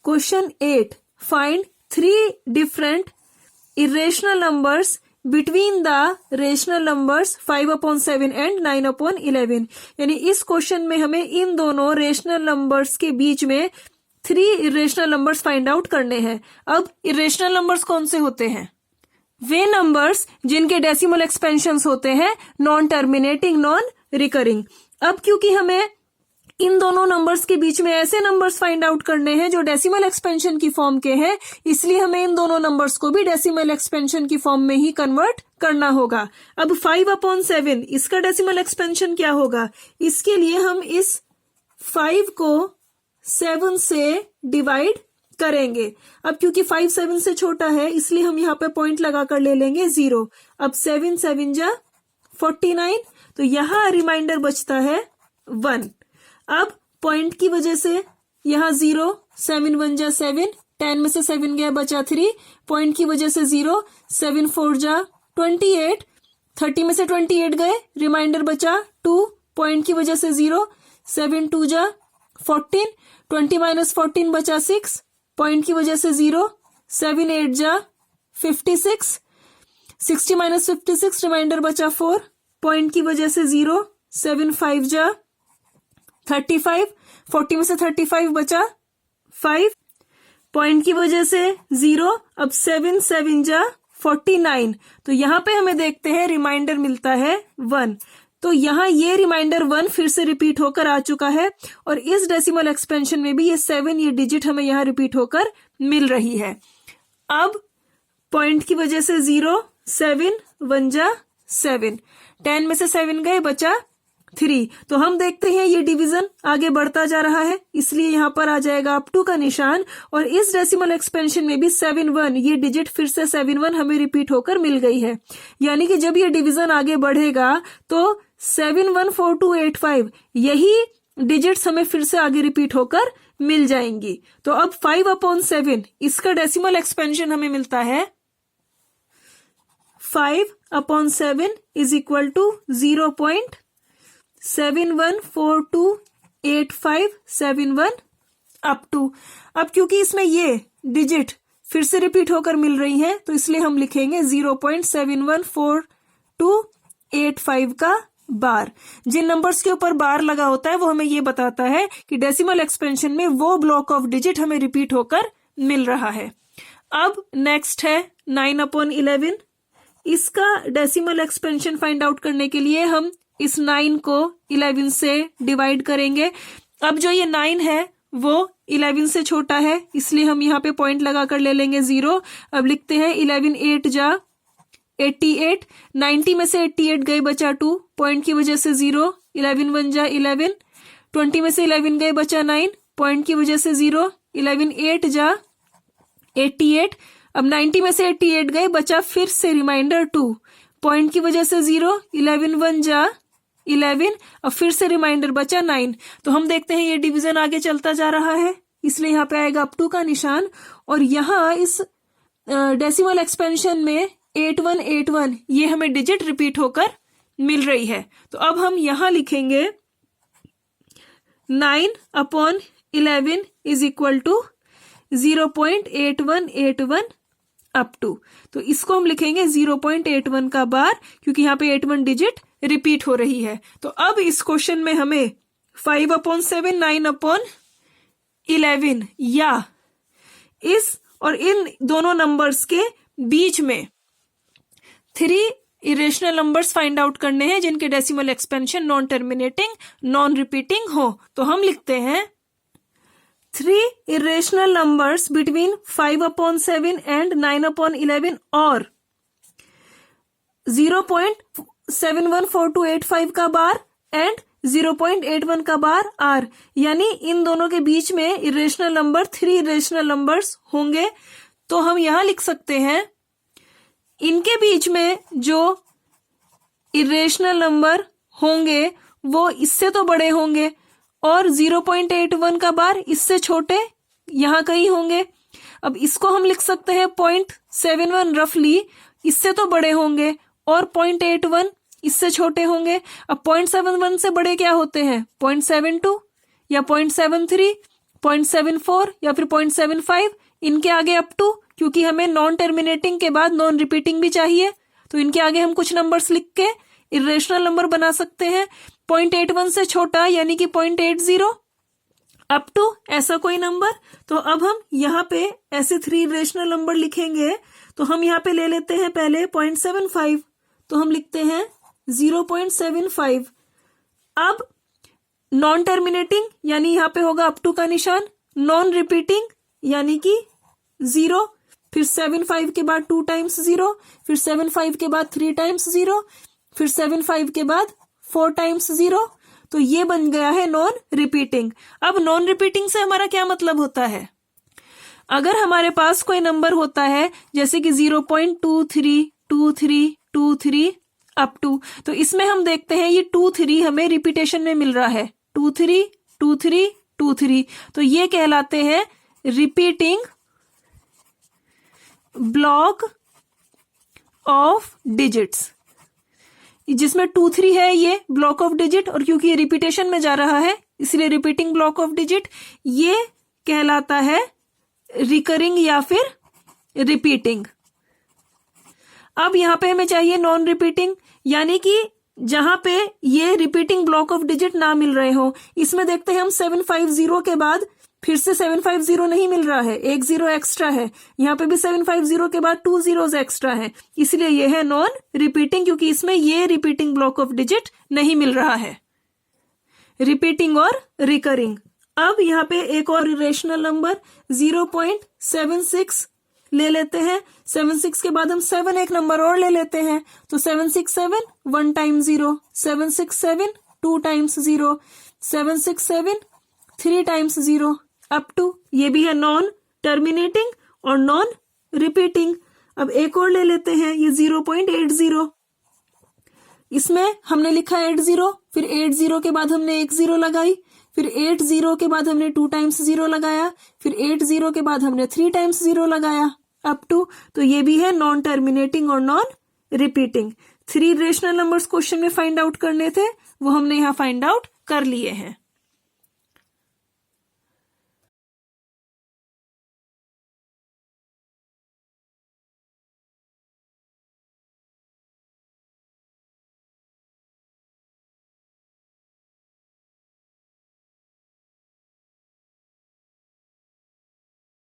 Question 8, find 3 different irrational numbers between the rational numbers 5/7 and 9/11। यानी इस question में हमें इन दोनों रेशनल नंबर्स के बीच में 3 irrational numbers फाइंड आउट करने हैं। अब irrational numbers कौन से होते हैं? वे नंबर्स जिनके डेसिमल एक्सपेंशंस होते हैं नॉन टर्मिनेटिंग, नॉन रिकरिंग। अब क्योंकि हमें इन दोनों नंबर्स के बीच में ऐसे नंबर्स फाइंड आउट करने हैं जो डेसिमल एक्सपेंशन की फॉर्म के हैं, इसलिए हमें इन दोनों नंबर्स को भी डेसिमल एक्सपेंशन की फॉर्म में ही कन्वर्ट करना होगा। अब 5/7 इसका डेसिमल एक्सपेंशन क्या होगा? इसके लिए हम इस 5 को 7 से डिवाइड करेंगे। अब क्योंकि 5 7 से छोटा है इसलिए हम यहाँ पे पॉइंट लगाकर ले लेंगे 0। अब 7 7 जा 49, तो यहाँ रिमाइंडर बचता है 1। अब पॉइंट की वजह से यहाँ 0, 7 1 जा 7, 10 में से 7 गया बचा 3, पॉइंट की वजह से 0, 7 4 जा 28, 30 में से 28 गए, रिमाइंडर बचा 2, पॉइंट की वजह से 0, 7 2 जा 14, 20 माइनस 14 बचा 6, पॉइंट की वजह से 0, 7 8 जा 56, 60 माइनस 56 रिमाइंडर बचा 4, पॉइंट की वजह से 0, 7 5 जा 35, 40 में से 35 बचा 5, पॉइंट की वजह से 0। अब 7 7 जा 49, तो यहाँ पे हमें देखते हैं रिमाइंडर मिलता है 1। तो यहाँ ये रिमाइंडर 1 फिर से रिपीट होकर आ चुका है और इस डेसिमल एक्सपेंशन में भी ये 7 ये डिजिट हमें यहाँ रिपीट होकर मिल रही है। अब पॉइंट की वजह से 0, 7 1 जा 7, 10 में से 7 गए बचा 3। तो हम देखते हैं ये डिवीजन आगे बढ़ता जा रहा है, इसलिए यहाँ पर आ जाएगा अप टू का निशान और इस डेसिमल एक्सपेंशन में भी 7 1 ये डिजिट फिर से 7 1 हमें रिपीट होकर मिल गई है। यानी कि जब ये डिवीजन आगे बढ़ेगा तो 7 1 4 2 8 5 यही डिजिट्स हमें फिर से आगे रिपीट होकर मिल जाएंगी। तो अब 5/7 इसका डेसिमल एक्सपेंशन हमें मिलता है 5/7 is equal to 0.71428571 up to. अब क्योंकि इसमें ये डिजिट फिर से रिपीट होकर मिल रही हैं तो इसलिए हम लिखेंगे 0.714285 का बार। जिन नंबर्स के ऊपर बार लगा होता है वो हमें ये बताता है कि डेसिमल एक्सपेंशन में वो ब्लॉक ऑफ डिजिट हमें रिपीट होकर मिल रहा है। अब नेक्स्ट है 9/11। इसका डेसिमल एक्सपेंशन फाइंड आउट करने के लिए हम इस 9 को 11 से डिवाइड करेंगे। अब जो ये 9 है वो 11 से छोटा है इसलिए हम यहाँ पे पॉइंट लगाकर ले लेंगे 0। अब लिखते हैं 11 8 जा 88, 90 में से 88 गए बचा 2, पॉइंट की वजह से 0, 11 1 जा 11, 20 में से 11 गए बचा 9, पॉइंट की वजह से 0, 11 8 जा 88। अब 90 में से 88 गए बचा फिर से रिमाइंडर 2, पॉइंट की वजह से 0, 11 1 जा 11, अब फिर से रिमाइंडर बचा 9। तो हम देखते हैं ये डिवीजन आगे चलता जा रहा है इसलिए यहाँ पे आएगा अप टू का निशान और यहाँ इस डेसिमल एक्सपेंशन में 8181 ये हमें डिजिट रिपीट होकर मिल रही है। तो अब हम यहाँ लिखेंगे 9/11 is equal to 0.8181 up to. तो इसको हम लिखेंगे 0.81 का बार क्योंकि यहाँ पे 81 डिजिट रिपीट हो रही है। तो अब इस क्वेश्चन में हमें 5/7 9/11 या इस और इन दोनों नंबर्स के बीच में 3 इरेशनल नंबर्स फाइंड आउट करने हैं जिनके decimal expansion non terminating non repeating हो। तो हम लिखते हैं 3 irrational numbers between 5/7 and 9/11 और 0.714285 का बार एंड 0.81 का बार आर, यानी इन दोनों के बीच में इरेशनल नंबर 3 इरेशनल नंबर्स होंगे। तो हम यहां लिख सकते हैं इनके बीच में जो इरेशनल नंबर होंगे वो इससे तो बड़े होंगे और 0.81 का बार इससे छोटे यहां कहीं होंगे। अब इसको हम लिख सकते हैं 0.71 रफली इससे तो बड़े होंगे और 0.81 इससे छोटे होंगे। अब 0.71 से बड़े क्या होते हैं 0.72 या 0.73, 0.74 या फिर 0.75, इनके आगे अप टू, क्योंकि हमें नॉन टर्मिनेटिंग के बाद नॉन रिपीटिंग भी चाहिए, तो इनके आगे हम कुछ नंबर्स लिख के इरेशनल नंबर बना सकते हैं। 0.81 से छोटा यानी कि 0.80 अप टू ऐसा कोई नंबर। तो अब हम यहाँ पे ऐसे 3 इरेशनल नंबर लिखेंगे, तो हम यहाँ पे ले लेते हैं पहले 0.75, तो हम लिखते हैं 0.75। अब नॉन टर्मिनेटिंग यानी यहाँ पे होगा अप टू का निशान, नॉन रिपीटिंग यानी कि 0, फिर 75 के बाद 2 टाइम्स 0, फिर 75 के बाद 3 टाइम्स 0, फिर 75 के बाद 4 टाइम्स 0, तो ये बन गया है नॉन रिपीटिंग। अब नॉन रिपीटिंग से हमारा क्या मतलब होता है? अगर हमारे पास कोई नंबर होता है जैसे कि 0.232323 अप टू, तो इसमें हम देखते हैं ये 2-3 हमें रिपीटेशन में मिल रहा है, 2-3 2-3 2-3, तो ये कहलाते हैं रिपीटिंग ब्लॉक ऑफ डिजिट्स। जिसमें 2-3 है ये ब्लॉक ऑफ डिजिट, और क्योंकि ये रिपीटेशन में जा रहा है इसलिए रिपीटिंग ब्लॉक ऑफ डिजिट, ये कहलाता है रिकरिंग या फिर रिपीटिंग। अब यहां पे हमें चाहिए नॉन रिपीटिंग, यानी कि जहां पे ये रिपीटिंग ब्लॉक ऑफ डिजिट ना मिल रहे हो। इसमें देखते हैं हम 750 के बाद फिर से 750 नहीं मिल रहा है, 1 0 एक्स्ट्रा है, यहाँ पे भी 750 के बाद 2 zeros एक्स्ट्रा है, इसलिए ये है नॉन रिपीटिंग, क्योंकि इसमें ये रिपीटिंग ब्लॉक ऑफ डिजिट नहीं मिल रहा है। रिपीटिंग और रिकरिंग। अब यहाँ पे एक और इरेशनल नंबर 0.76 ले लेते हैं, 76 के बाद हम 7 एक नंबर और ले लेते हैं, तो 767 1 times 0, 767 2 times 0, 767 3 times 0 up to, ये भी है नॉन टर्मिनेटिंग और नॉन रिपीटिंग। अब एक और ले लेते हैं, ये 0.80, इसमें हमने लिखा 80, फिर 80 के बाद हमने 1 0 लगाई, फिर 80 के बाद हमने 2 टाइम्स 0 लगाया, फिर 80 के बाद हमने 3 टाइम्स 0 लगाया अप टू, तो ये भी है नॉन टर्मिनेटिंग और non repeating. 3 rational numbers question में फाइंड आउट करने थे, वो हमने यहाँ फाइंड आउट कर लिए हैं।